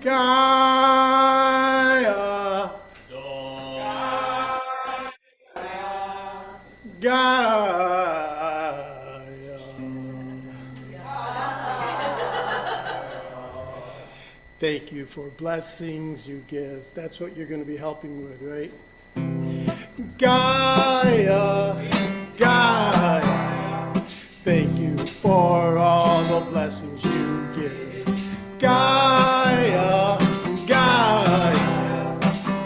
Gaia, Gaia. Thank you for blessings you give. That's what you're going to be helping with, right? Gaia, Gaia. Thank you for all the blessings you give. Gaia, Gaia.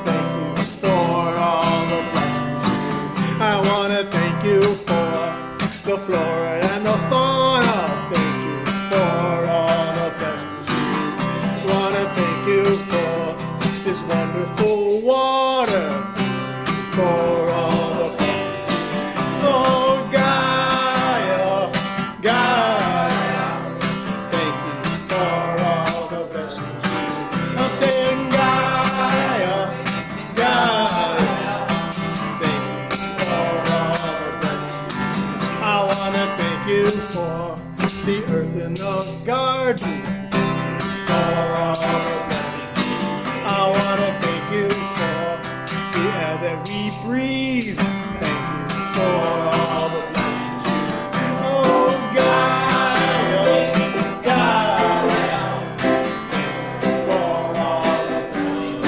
Thank you for all the blessings you give. I want to thank you for the flora and the fauna. Thank you for all the blessings you give. Want to thank you for this wonderful water. For all the blessings. Oh, Gaia, Gaia. Thank you for all the blessings. I'm saying Gaia, Gaia. Thank you for all the blessings. I want to thank you for the earth in the garden. For all the blessings. I want to thank you for the air that we breathe. Thank you for all the blessings you. Oh, Gaia, Gaia. For all the blessings you.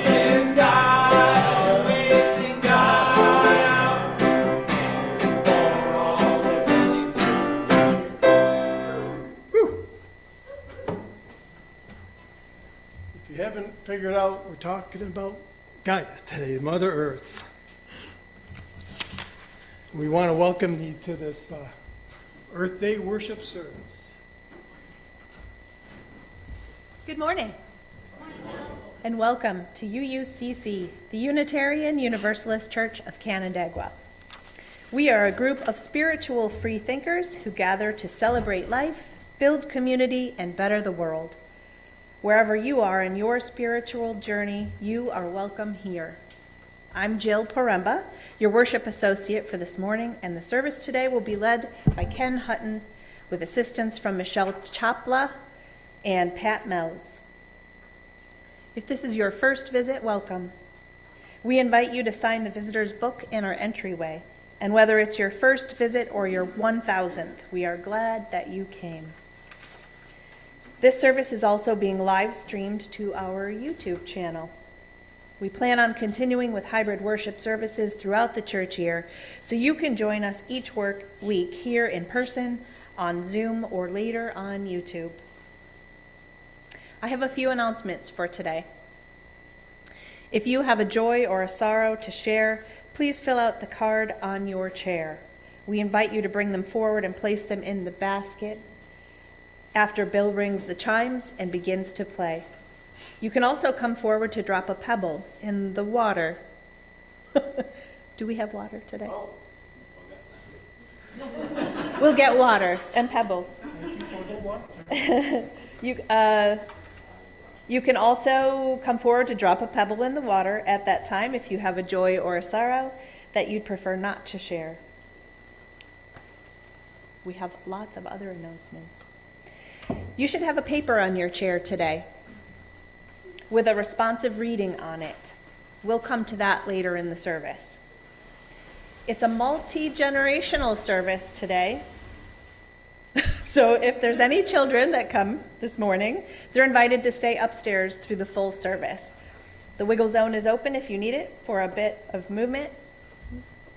And Gaia, amazing Gaia. For all the blessings you. Whew. If you haven't figured out, we're talking about Gaia today, Mother Earth. We want to welcome you to this Earth Day worship service. Good morning. And welcome to UUCC, the Unitarian Universalist Church of Canandaigua. We are a group of spiritual free thinkers who gather to celebrate life, build community, and better the world. Wherever you are in your spiritual journey, you are welcome here. I'm Jill Poremba, your worship associate for this morning, and the service today will be led by Ken Hutton with assistance from Michelle Chapla and Pat Mells. If this is your first visit, welcome. We invite you to sign the visitor's book in our entryway, and whether it's your first visit or your 1000th, we are glad that you came. This service is also being live streamed to our YouTube channel. We plan on continuing with hybrid worship services throughout the church year, so you can join us each week here in person, on Zoom, or later on YouTube. I have a few announcements for today. If you have a joy or a sorrow to share, please fill out the card on your chair. We invite you to bring them forward and place them in the basket after Bill rings the chimes and begins to play. You can also come forward to drop a pebble in the water. Do we have water today? We'll get water and pebbles. You can also come forward to drop a pebble in the water at that time if you have a joy or a sorrow that you'd prefer not to share. We have lots of other announcements. You should have a paper on your chair today with a responsive reading on it. We'll come to that later in the service. It's a multi-generational service today. So if there's any children that come this morning, they're invited to stay upstairs through the full service. The wiggle zone is open if you need it for a bit of movement.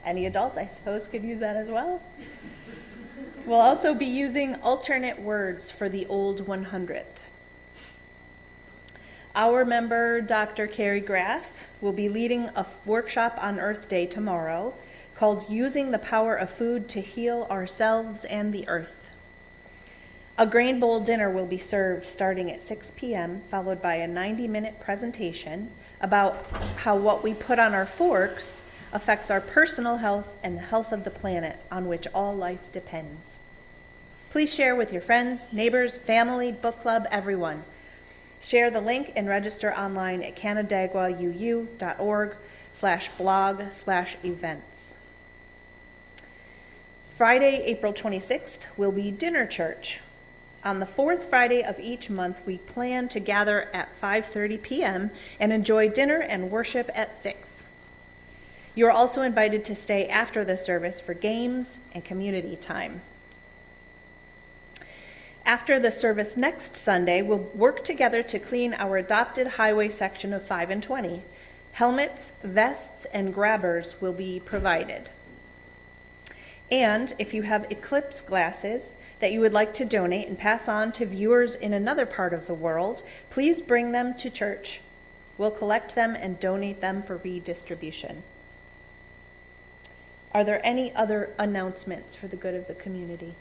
Any adults, I suppose, could use that as well. We'll also be using alternate words for the old 100th. Our member, Dr. Carrie Graff, will be leading a workshop on Earth Day tomorrow called Using the Power of Food to Heal Ourselves and the Earth. A grain bowl dinner will be served starting at 6 p.m., followed by a 90-minute presentation about how what we put on our forks affects our personal health and the health of the planet on which all life depends. Please share with your friends, neighbors, family, book club, everyone. Share the link and register online at canandaiguauu.org/blog/events. Friday, April 26th will be dinner church. On the fourth Friday of each month, we plan to gather at 5:30 p.m. and enjoy dinner and worship at 6. You are also invited to stay after the service for games and community time. After the service next Sunday, we'll work together to clean our adopted highway section of 5 and 20. Helmets, vests, and grabbers will be provided. And if you have eclipse glasses that you would like to donate and pass on to viewers in another part of the world, please bring them to church. We'll collect them and donate them for redistribution. Are there any other announcements for the good of the community?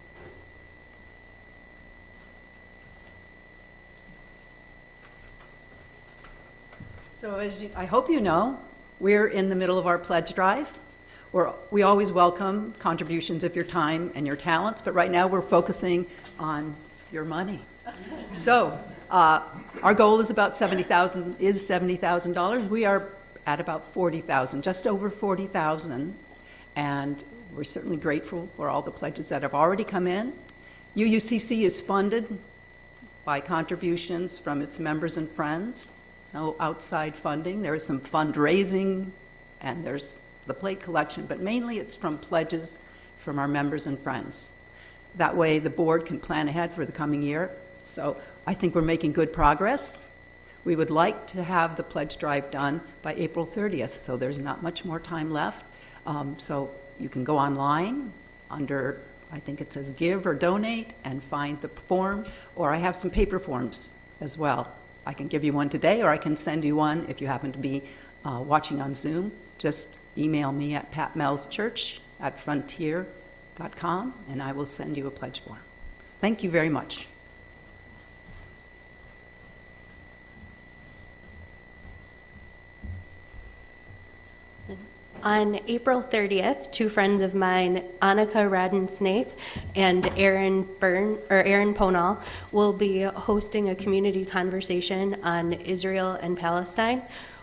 So I hope you know, we're in the middle of our pledge drive. We always welcome contributions of your time and your talents, but right now we're focusing on your money. So our goal is about $70,000. We are at about $40,000, just over $40,000, and we're certainly grateful for all the pledges that have already come in. UUCC is funded by contributions from its members and friends. No outside funding. There is some fundraising, and there's the plate collection, but mainly it's from pledges from our members and friends. That way the board can plan ahead for the coming year. So I think we're making good progress. We would like to have the pledge drive done by April 30th, so there's not much more time left. So you can go online under, I think it says give or donate, and find the form, or I have some paper forms as well. I can give you one today, or I can send you one if you happen to be watching on Zoom. Just email me at patmelschurch@frontier.com, and I will send you a pledge form. Thank you very much. On April 30th, two friends of mine, Annika Radden-Snaith and Aaron Ponal, will be hosting a community conversation on Israel and Palestine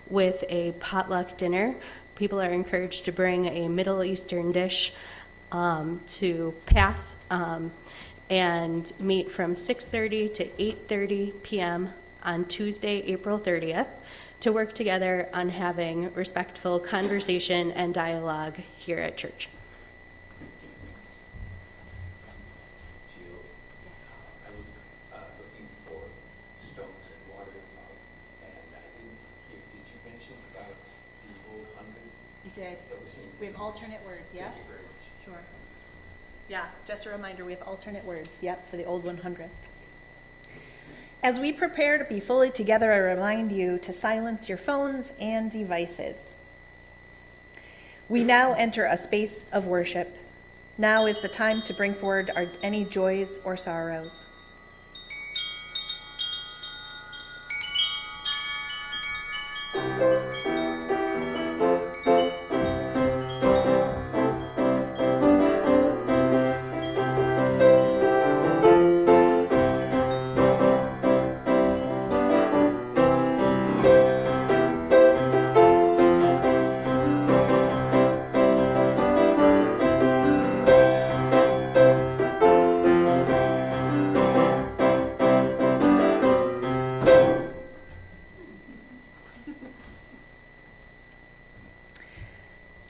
with a potluck dinner. People are encouraged to bring a Middle Eastern dish to pass and meet from 6:30 to 8:30 p.m. on Tuesday, April 30th. To work together on having respectful conversation and dialogue here at church. Jill, I was looking for stones and water, and I didn't hear, did you mention about the old hundreds? You did. That was in- We have alternate words, yes? Thank you very much. Sure. Yeah, just a reminder, we have alternate words, yep, for the old 100. As we prepare to be fully together, I remind you to silence your phones and devices. We now enter a space of worship. Now is the time to bring forward any joys or sorrows.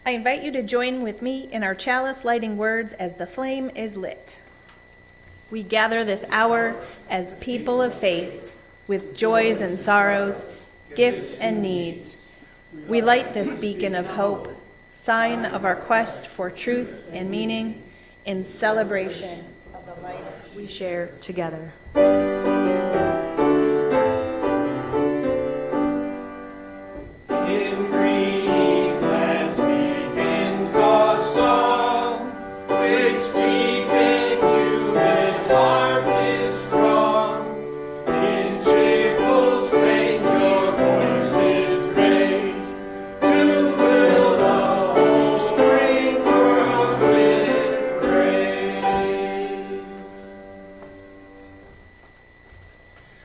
I invite you to join with me in our chalice lighting words as the flame is lit. We gather this hour as people of faith with joys and sorrows, gifts and needs. We light this beacon of hope, sign of our quest for truth and meaning in celebration of the life we share together.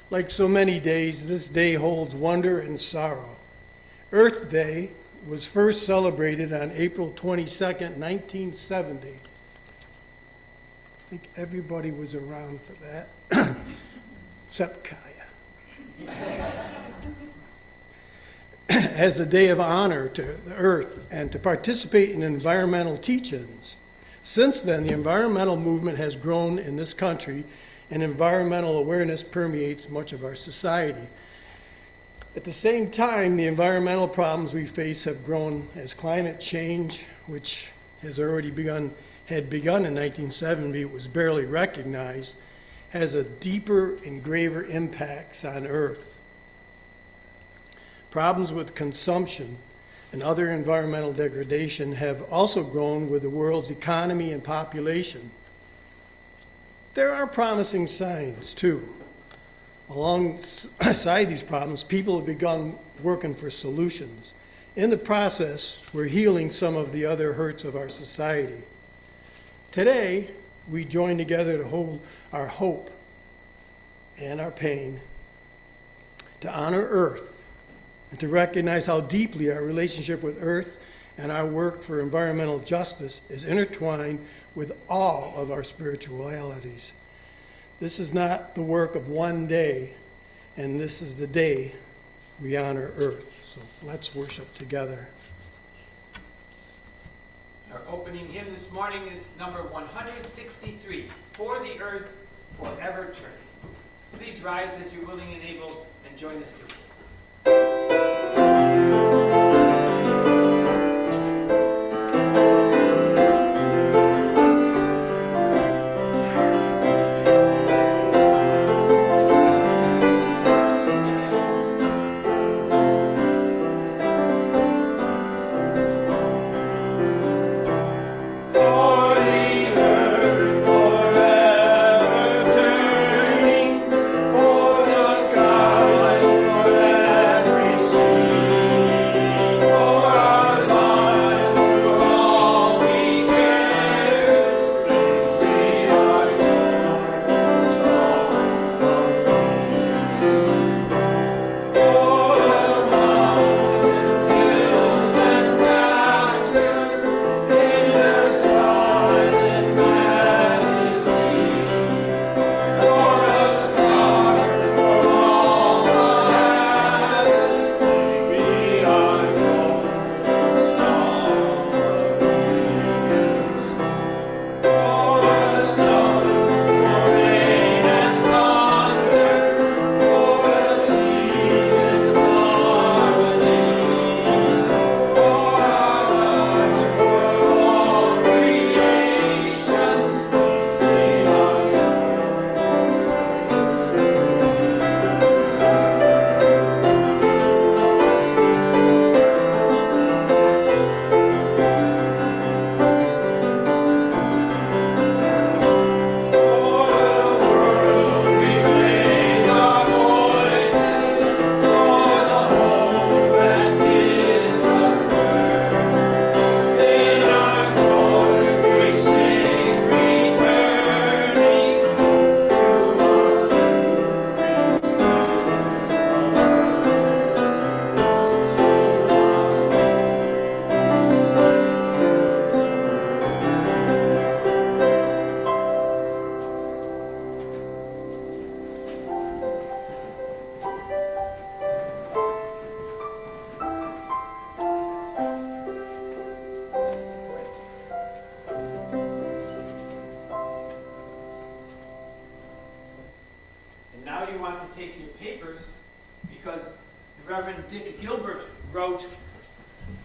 Like so many days, this day holds wonder and sorrow. Earth Day was first celebrated on April 22nd, 1970. think everybody was around for that, except Kaya. As a day of honor to the earth and to participate in environmental teach-ins. Since then, the environmental movement has grown in this country, and environmental awareness permeates much of our society. At the same time, the environmental problems we face have grown as climate change, which has already had begun in 1970, it was barely recognized, has a deeper and graver impacts on Earth. Problems with consumption and other environmental degradation have also grown with the world's economy and population. There are promising signs, too. Alongside these problems, people have begun working for solutions. In the process, we're healing some of the other hurts of our society. Today, we join together to hold our hope and our pain, to honor Earth, and to recognize how deeply our relationship with Earth and our work for environmental justice is intertwined with all of our spiritualities. This is not the work of one day, and this is the day we honor Earth. So let's worship together. Our opening hymn this morning is number 163, For the Earth Forever Turning. Please rise as you're willing and able and join us to sing.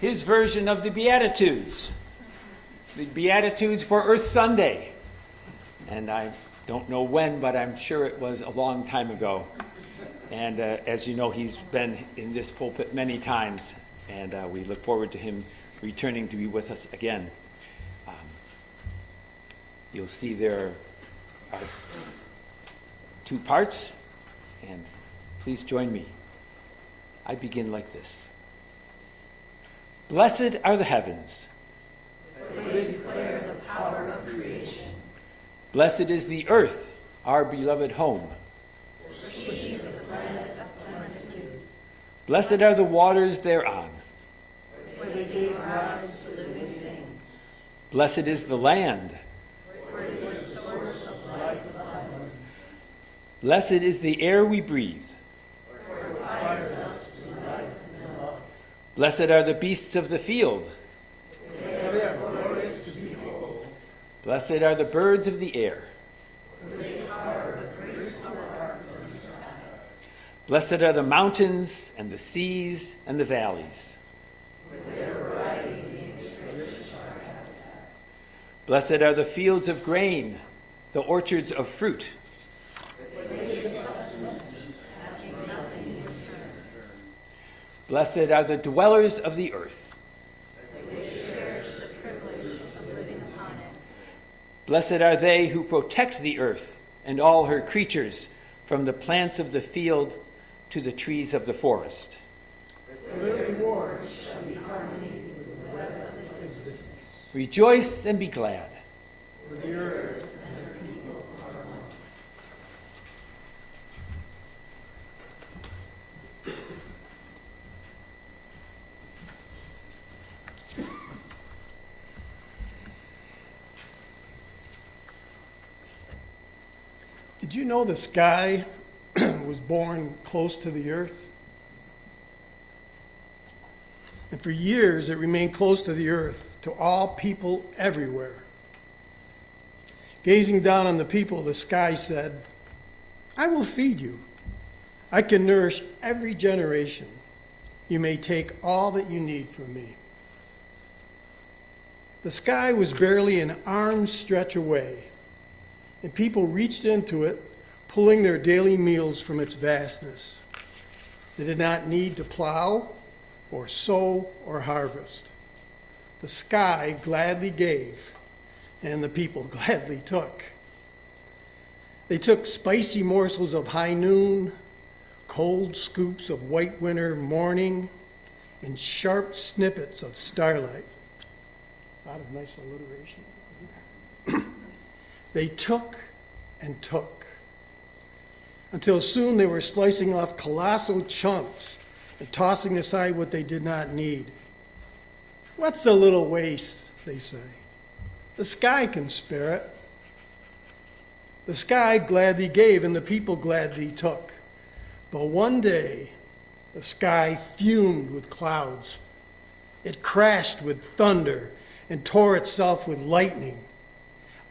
His version of the Beatitudes for Earth Sunday. And I don't know when, but I'm sure it was a long time ago. And as you know, he's been in this pulpit many times, and we look forward to him returning to be with us again. You'll see there are two parts, and please join me. I begin like this. Blessed are the heavens, for they declare the power of creation. Blessed is the earth, our beloved home. She is the planet of plenitude. Blessed are the waters thereon. For they gave rise to living things. Blessed is the land. For it is the source Blessed is the air we breathe. Blessed are the beasts of the field. Blessed are the birds of the air. Blessed are the mountains and the seas and the valleys. Blessed are the fields of grain, the orchards of fruit. Blessed are the dwellers of the earth. Blessed are they who protect the earth and all her creatures, from the plants of the field to the trees of the forest. Rejoice and be glad. Did you know the sky was born close to the earth? And for years it remained close to the earth, to all people everywhere. Gazing down on the people, the sky said, I will feed you. I can nourish every generation. You may take all that you need from me. The sky was barely an arm's stretch away, and people reached into it, pulling their daily meals from its vastness. They did not need to plow or sow or harvest. The sky gladly gave, and the people gladly took. They took spicy morsels of high noon, cold scoops of white winter morning, and sharp snippets of starlight. A lot of nice alliteration. They took and took, until soon they were slicing off colossal chunks and tossing aside what they did not need. What's a little waste, they say. The sky can spare it. The sky gladly gave, and the people gladly took. But one day, the sky fumed with clouds. It crashed with thunder and tore itself with lightning.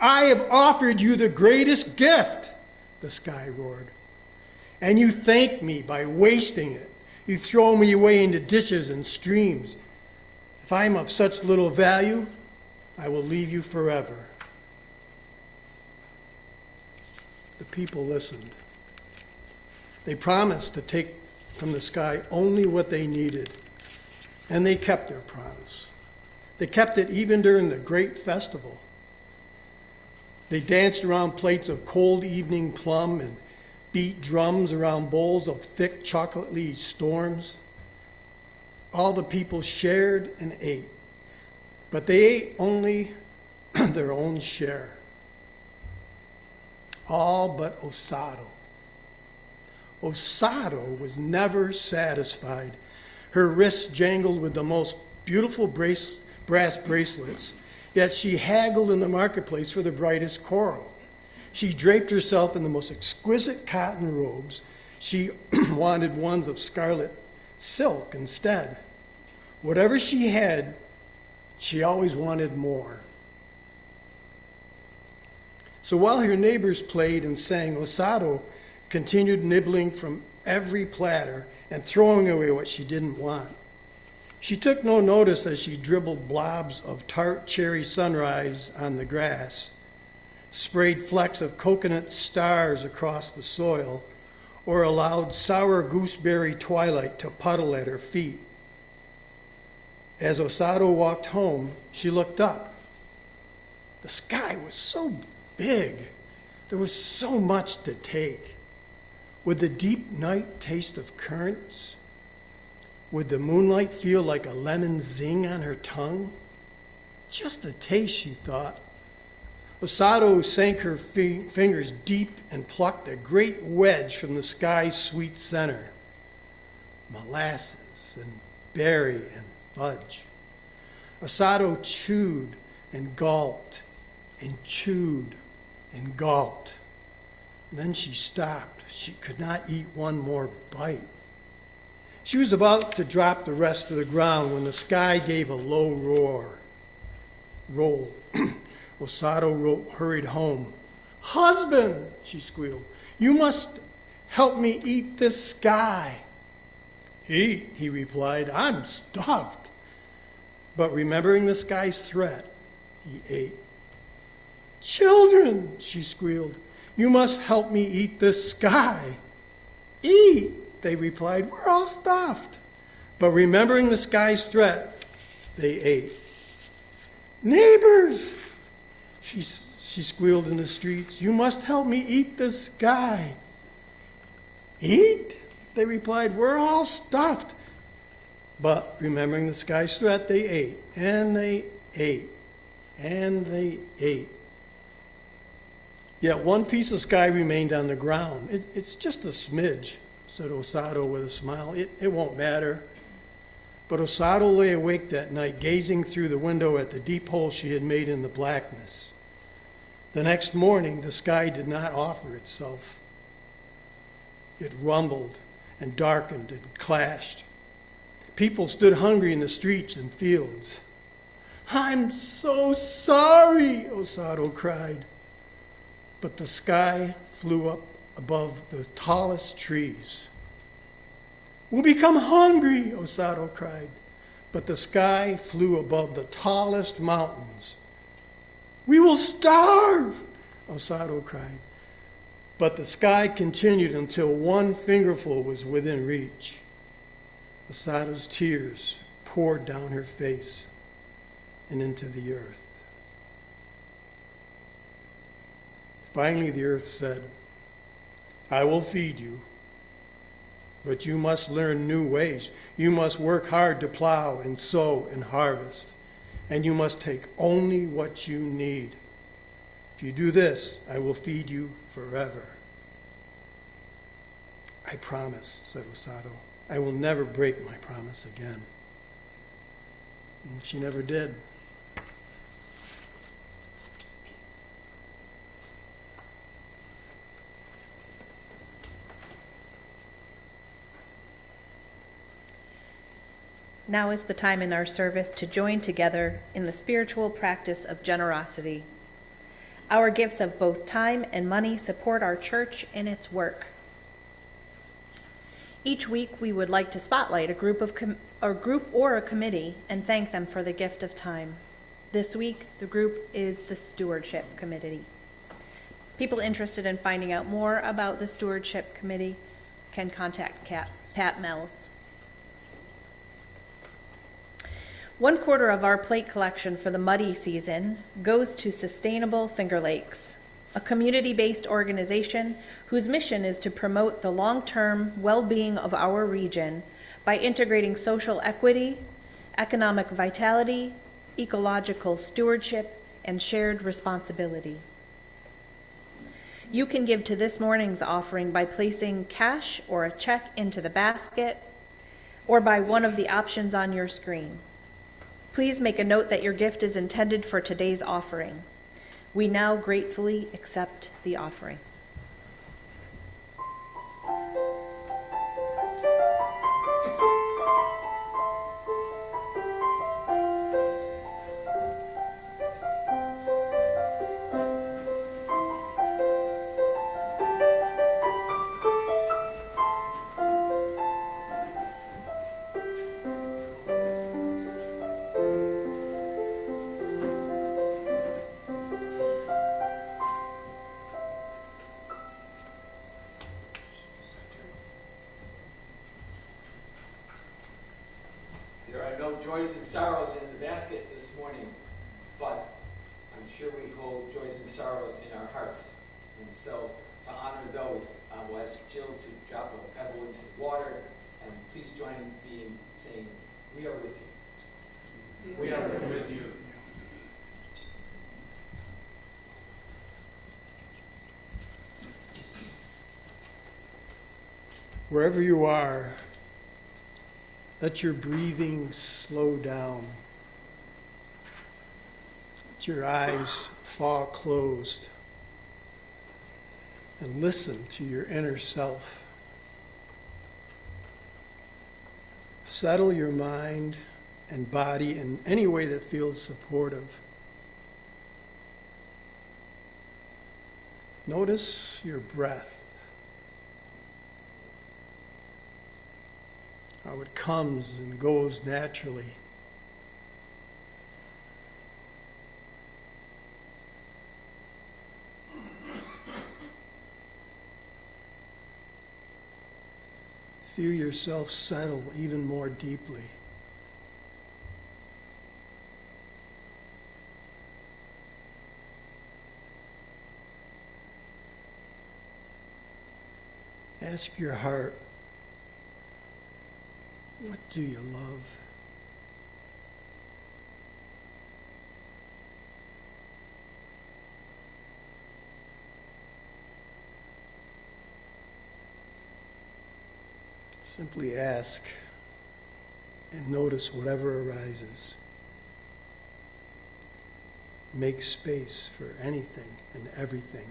I have offered you the greatest gift, the sky roared. And you thank me by wasting it. You throw me away into ditches and streams. If I am of such little value, I will leave you forever. The people listened. They promised to take from the sky only what they needed, and they kept their promise. They kept it even during the great festival. They danced around plates of cold evening plum and beat drums around bowls of thick chocolatey storms. All the people shared and ate, but they ate only their own share. All but Osato. Osato was never satisfied. Her wrists jangled with the most beautiful brass bracelets, yet she haggled in the marketplace for the brightest coral. She draped herself in the most exquisite cotton robes. She wanted ones of scarlet silk instead. Whatever she had, she always wanted more. So while her neighbors played and sang, Osato continued nibbling from every platter and throwing away what she didn't want. She took no notice as she dribbled blobs of tart cherry sunrise on the grass, sprayed flecks of coconut stars across the soil, or allowed sour gooseberry twilight to puddle at her feet. As Osato walked home, she looked up. The sky was so big. There was so much to take. Would the deep night taste of currants? Would the moonlight feel like a lemon zing on her tongue? Just a taste, she thought. Osato sank her fingers deep and plucked a great wedge from the sky's sweet center. Molasses and berry and fudge. Osato chewed and gulped and chewed and gulped. Then she stopped. She could not eat one more bite. She was about to drop the rest to the ground when the sky gave a low roll. Osato hurried home. "Husband," she squealed, "you must help me eat this sky." "Eat," he replied, "I'm stuffed." But remembering the sky's threat, he ate. "Children," she squealed, "you must help me eat this sky." "Eat," they replied, "we're all stuffed." But remembering the sky's threat, they ate. "Neighbors," she squealed in the streets, "you must help me eat this sky." "Eat?" they replied, "we're all stuffed." But remembering the sky's threat, they ate, and they ate, and they ate. Yet one piece of sky remained on the ground. It's just a smidge, said Osato with a smile. It won't matter. But Osato lay awake that night, gazing through the window at the deep hole she had made in the blackness. The next morning, the sky did not offer itself. It rumbled and darkened and clashed. People stood hungry in the streets and fields. "I'm so sorry," Osato cried. But the sky flew up above the tallest trees. "We'll become hungry," Osato cried. But the sky flew above the tallest mountains. "We will starve," Osato cried. But the sky continued until one fingerful was within reach. Osato's tears poured down her face and into the earth. Finally, the earth said, "I will feed you, but you must learn new ways. You must work hard to plow and sow and harvest, and you must take only what you need. If you do this, I will feed you forever." "I promise," said Osato. "I will never break my promise again." And she never did. Now is the time in our service to join together in the spiritual practice of generosity. Our gifts of both time and money support our church in its work. Each week, we would like to spotlight a group or a committee and thank them for the gift of time. This week, the group is the Stewardship Committee. People interested in finding out more about the Stewardship Committee can contact Pat Mills. 1/4 of our plate collection for the muddy season goes to Sustainable Finger Lakes, a community-based organization whose mission is to promote the long-term well-being of our region by integrating social equity, economic vitality, ecological stewardship, and shared responsibility. You can give to this morning's offering by placing cash or a check into the basket or by one of the options on your screen. Please make a note that your gift is intended for today's offering. We now gratefully accept the offering. There are no joys and sorrows in the basket this morning, but I'm sure we hold joys and sorrows in our hearts. And so, to honor those, we'll ask Jill to drop a pebble into the water, and please join me in saying, "We are with you." We are with you. Wherever you are, let your breathing slow down. Let your eyes fall closed. and listen to your inner self. Settle your mind and body in any way that feels supportive. Notice your breath, how it comes and goes naturally. Feel yourself settle even more deeply. Ask your heart, what do you love? Simply ask and notice whatever arises. Make space for anything and everything.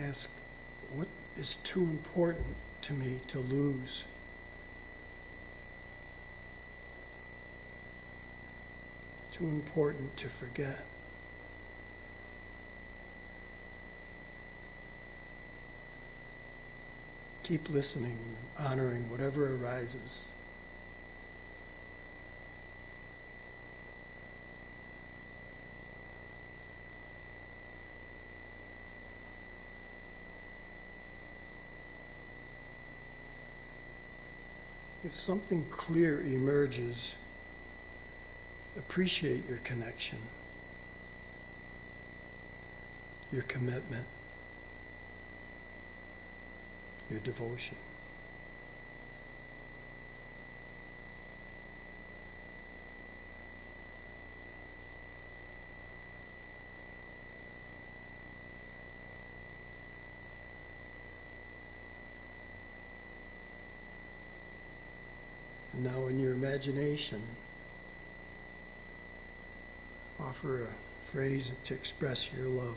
Ask, what is too important to me to lose? Too important to forget? Keep listening, honoring whatever arises. If something clear emerges, appreciate your connection, your commitment, your devotion. And now in your imagination, offer a phrase to express your love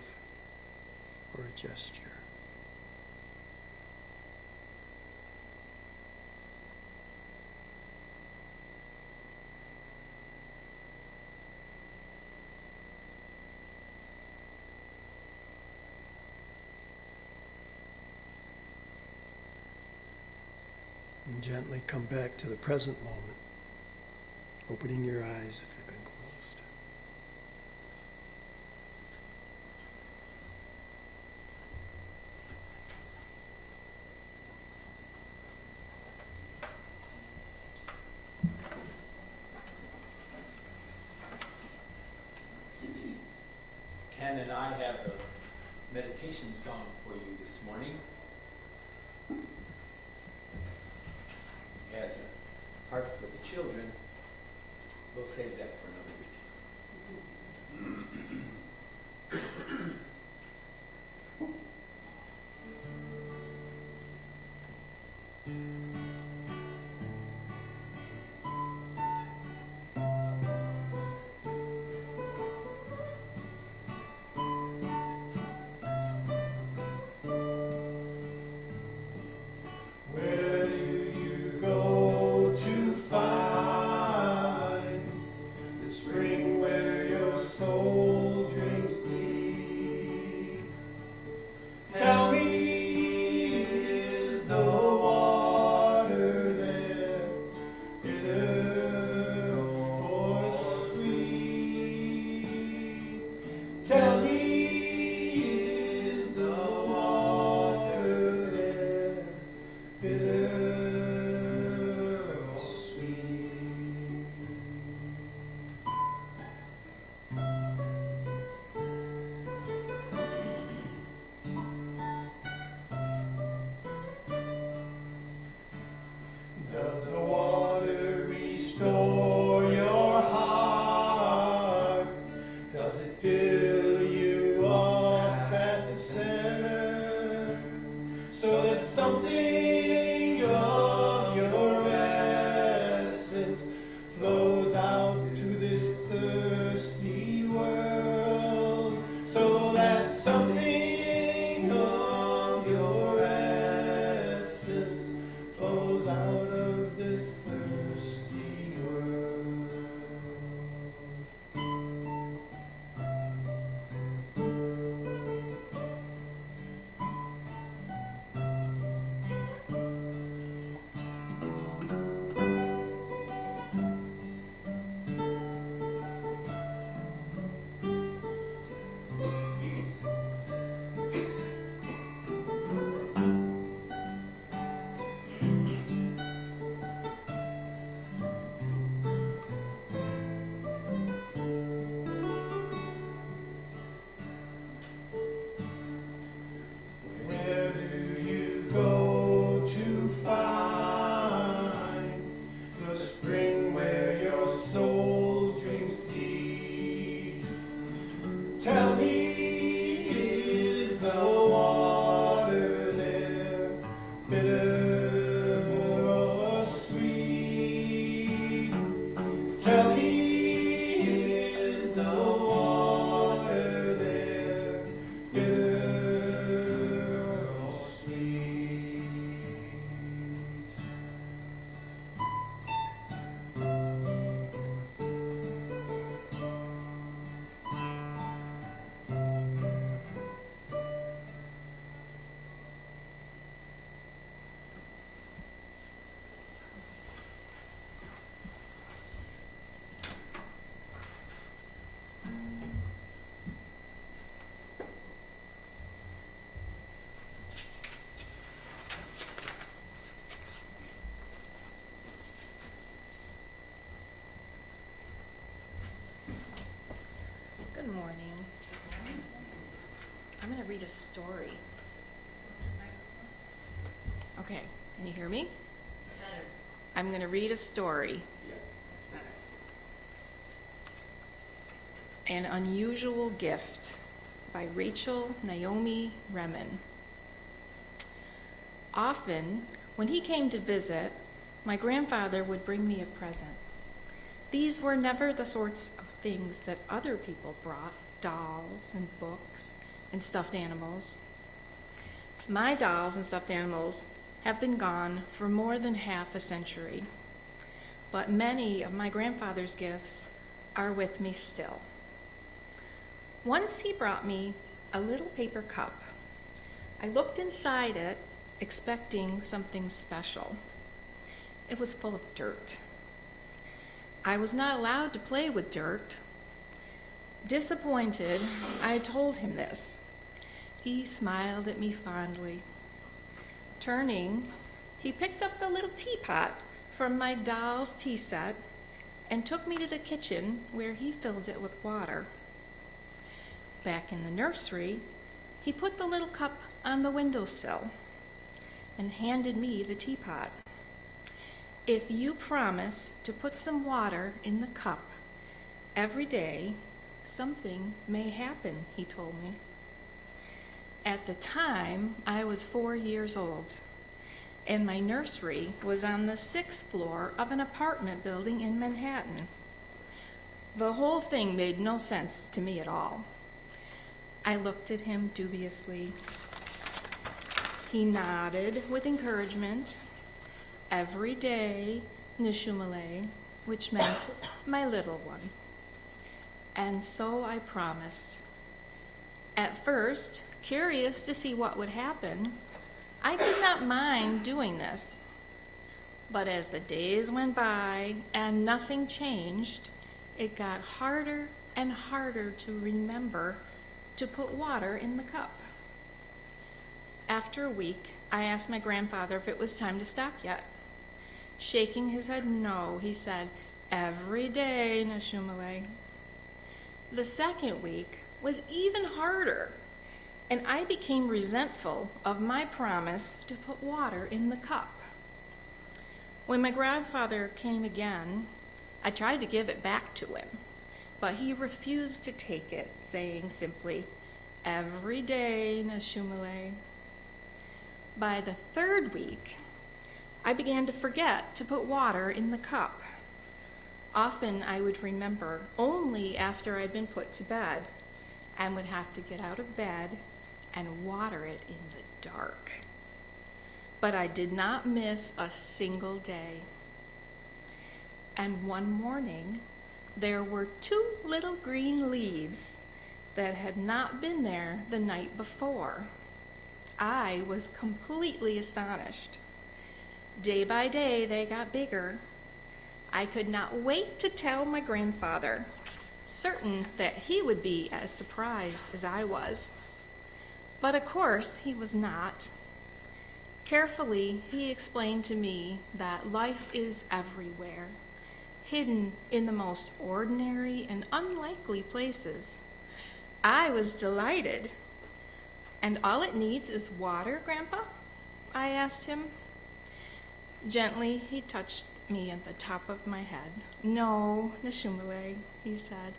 or a gesture. And gently come back to the present moment, opening your eyes if they've been closed. Ken and I have a meditation song for you this morning. As a part for the children, we'll save that for another week. Where do you go to find this something of your essence flows out to this thirsty world, so that something of your essence flows out of this thirsty world. Where do you go to find the spring where your soul drinks deep? Tell me, is the water there bitter or sweet? Tell me, is the water there bitter or sweet? Good morning. I'm going to read a story. Okay, can you hear me? I'm going to read a story. An Unusual Gift by Rachel Naomi Remen. Often, when he came to visit, my grandfather would bring me a present. These were never the sorts of things that other people brought, dolls and books and stuffed animals. My dolls and stuffed animals have been gone for more than half a century, but many of my grandfather's gifts are with me still. Once he brought me a little paper cup. I looked inside it, expecting something special. It was full of dirt. I was not allowed to play with dirt. Disappointed, I told him this. He smiled at me fondly. Turning, he picked up the little teapot from my doll's tea set and took me to the kitchen where he filled it with water. Back in the nursery, he put the little cup on the windowsill and handed me the teapot. If you promise to put some water in the cup every day, something may happen, he told me. At the time, I was 4 years old, and my nursery was on the 6th floor of an apartment building in Manhattan. The whole thing made no sense to me at all. I looked at him dubiously. He nodded with encouragement. Every day, Nishumale, which meant my little one. And so I promised. At first, curious to see what would happen, I did not mind doing this. But as the days went by and nothing changed, it got harder and harder to remember to put water in the cup. After a week, I asked my grandfather if it was time to stop yet. Shaking his head no, he said, every day, Nishumale. The second week was even harder, and I became resentful of my promise to put water in the cup. When my grandfather came again, I tried to give it back to him, but he refused to take it, saying simply, every day, Nishumale. By the third week, I began to forget to put water in the cup. Often I would remember only after I'd been put to bed and would have to get out of bed and water it in the dark. But I did not miss a single day. And one morning, there were 2 little green leaves that had not been there the night before. I was completely astonished. Day by day, they got bigger. I could not wait to tell my grandfather, certain that he would be as surprised as I was. But of course, he was not. Carefully, he explained to me that life is everywhere, hidden in the most ordinary and unlikely places. I was delighted. "And all it needs is water, Grandpa?" I asked him. Gently, he touched me at the top of my head. "No, Neshumale," he said.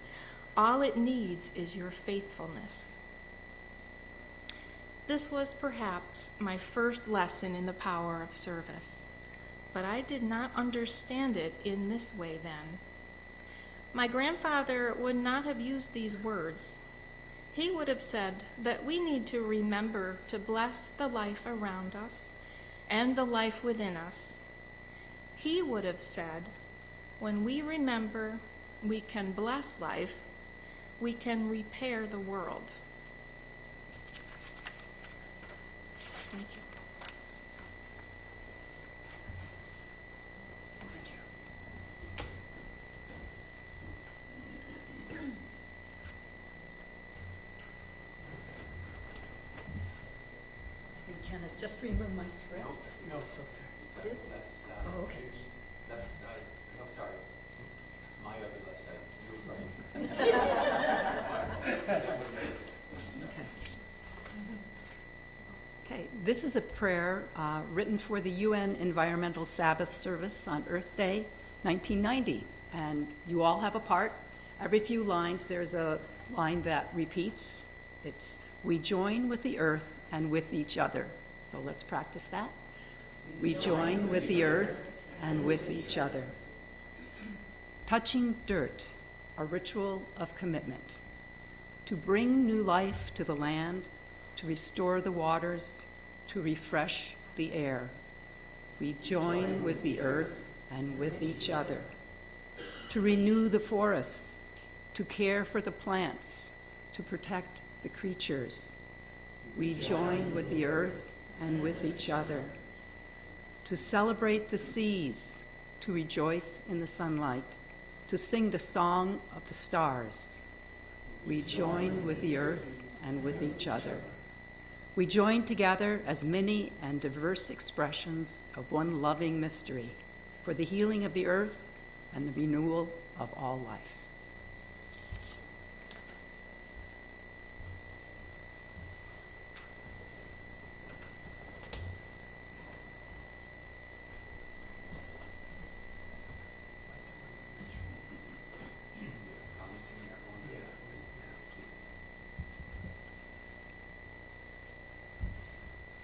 "All it needs is your faithfulness." This was perhaps my first lesson in the power of service, but I did not understand it in this way then. My grandfather would not have used these words. He would have said that we need to remember to bless the life around us and the life within us. He would have said, when we remember we can bless life, we can repair the world. Thank you. Ken has just removed my script. No, it's up there. Is it? Oh, okay. Left side, no, sorry. My other left side, you're right. Okay, this is a prayer written for the UN Environmental Sabbath Service on Earth Day 1990. And you all have a part. Every few lines, there's a line that repeats. It's, "We join with the earth and with each other." So let's practice that. We join with the earth and with each other. Touching dirt, a ritual of commitment. To bring new life to the land, to restore the waters, to refresh the air. We join with the earth and with each other. To renew the forests, to care for the plants, to protect the creatures. We join with the earth and with each other. To celebrate the seas, to rejoice in the sunlight, to sing the song of the stars. We join with the earth and with each other. We join together as many and diverse expressions of one loving mystery for the healing of the earth and the renewal of all life.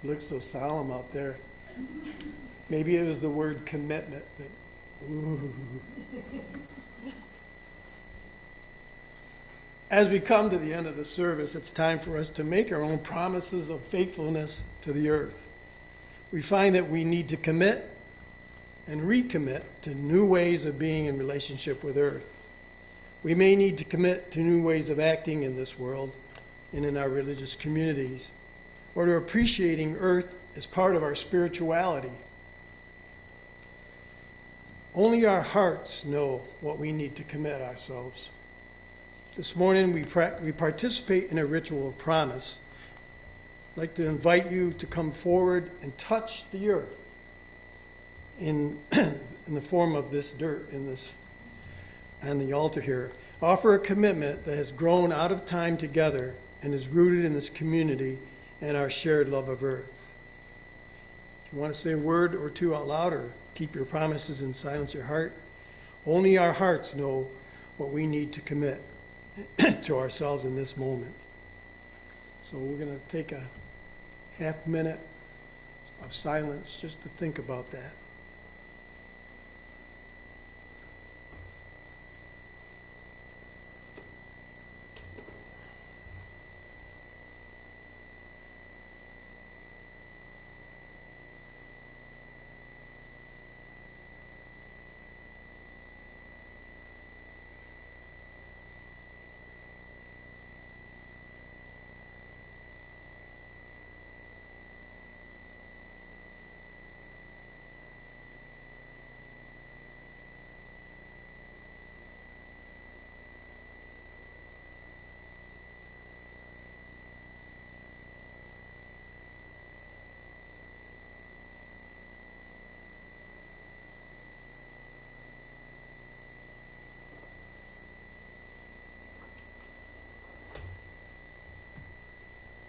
Looks so solemn out there. Maybe it was the word commitment. That, ooh. As we come to the end of the service, it's time for us to make our own promises of faithfulness to the earth. We find that we need to commit and recommit to new ways of being in relationship with earth. We may need to commit to new ways of acting in this world and in our religious communities, or to appreciating earth as part of our spirituality. Only our hearts know what we need to commit ourselves. This morning we participate in a ritual of promise. I'd like to invite you to come forward and touch the earth in the form of this dirt on the altar here. Offer a commitment that has grown out of time together and is rooted in this community and our shared love of earth. If you want to say a word or two out loud or keep your promises and silence your heart, only our hearts know what we need to commit to ourselves in this moment. So we're going to take a half minute of silence just to think about that.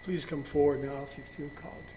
Please come forward now if you feel called to.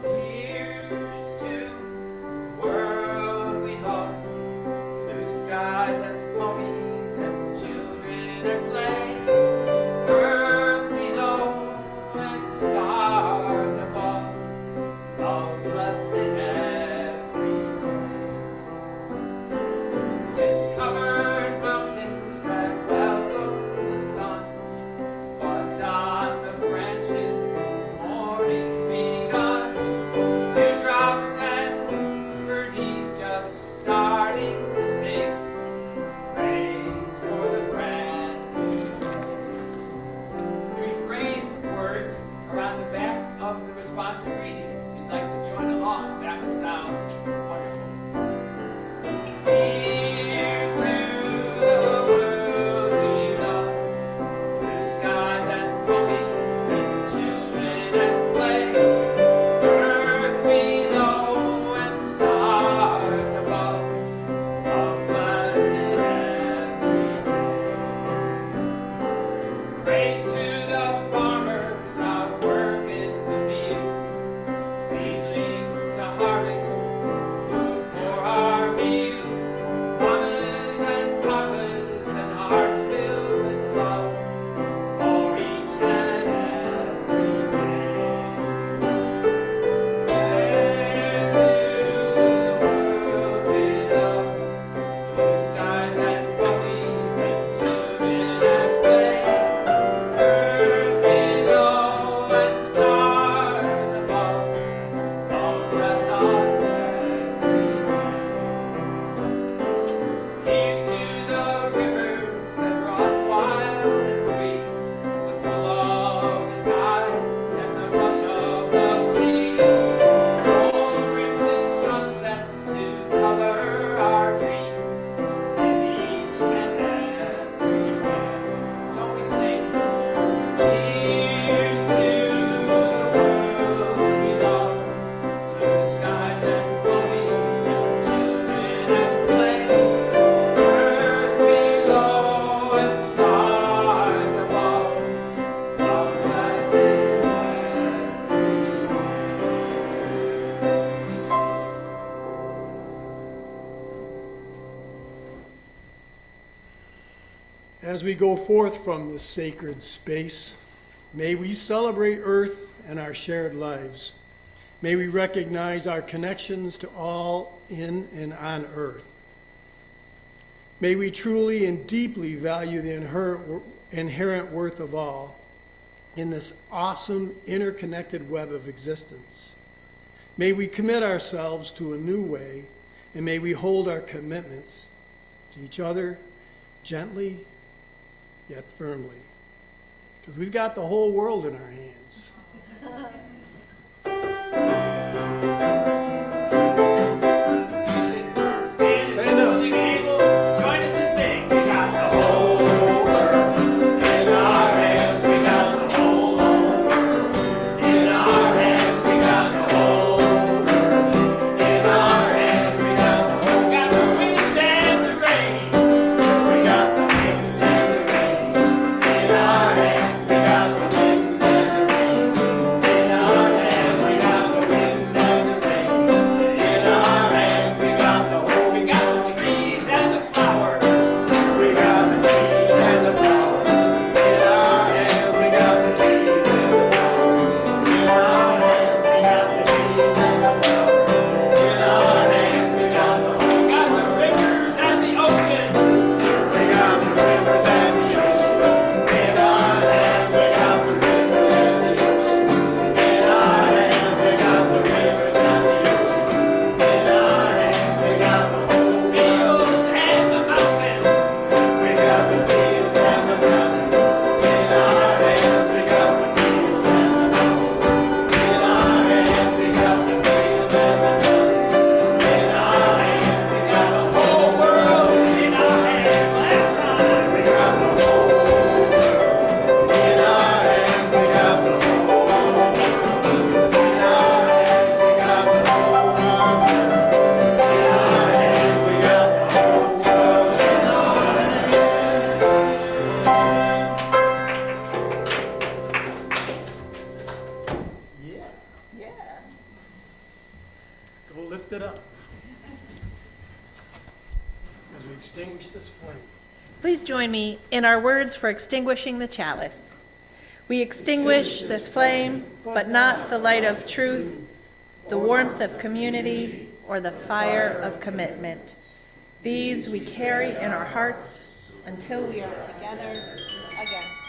Here's to the world we love, blue skies and ponies and children at play, earth below and stars above, love blessing every day. Discovered mountains that welcome the sun, buds on the branches, morning's begun. Dewdrops and birdies just starting to sing, praise for the brand new day. The refrain words are on the back of the responsive reading. If you'd like to join along, that would sound wonderful. Here's to the world we love, blue skies and ponies and children at play, earth below and stars above, love blessing every day. Praise to the farmers out working the fields, seedling to harvest, food for our meals, mamas and papas and hearts filled with love for each and every day. Here's to the world we love, blue skies and ponies and children at play, earth below and stars above, love bless us every day. Here's to the rivers that run wild and free, with the love and tides and the rush of the sea, gold crimson sunsets to color our dreams in each and every way. So we sing, here's to the world we love, blue skies and ponies and children at play, earth below and stars above, love blessing every day. As we go forth from this sacred space, may we celebrate Earth and our shared lives. May we recognize our connections to all in and on Earth. May we truly and deeply value the inherent worth of all in this awesome interconnected web of existence. May we commit ourselves to a new way, and may we hold our commitments to each other gently yet firmly, because we've got the whole world in our hands. Stand up. Join us and sing. We got the whole earth in our hands. We got the join me in our words for extinguishing the chalice. We extinguish this flame, but not the light of truth, the warmth of community, or the fire of commitment. These we carry in our hearts until we are together again.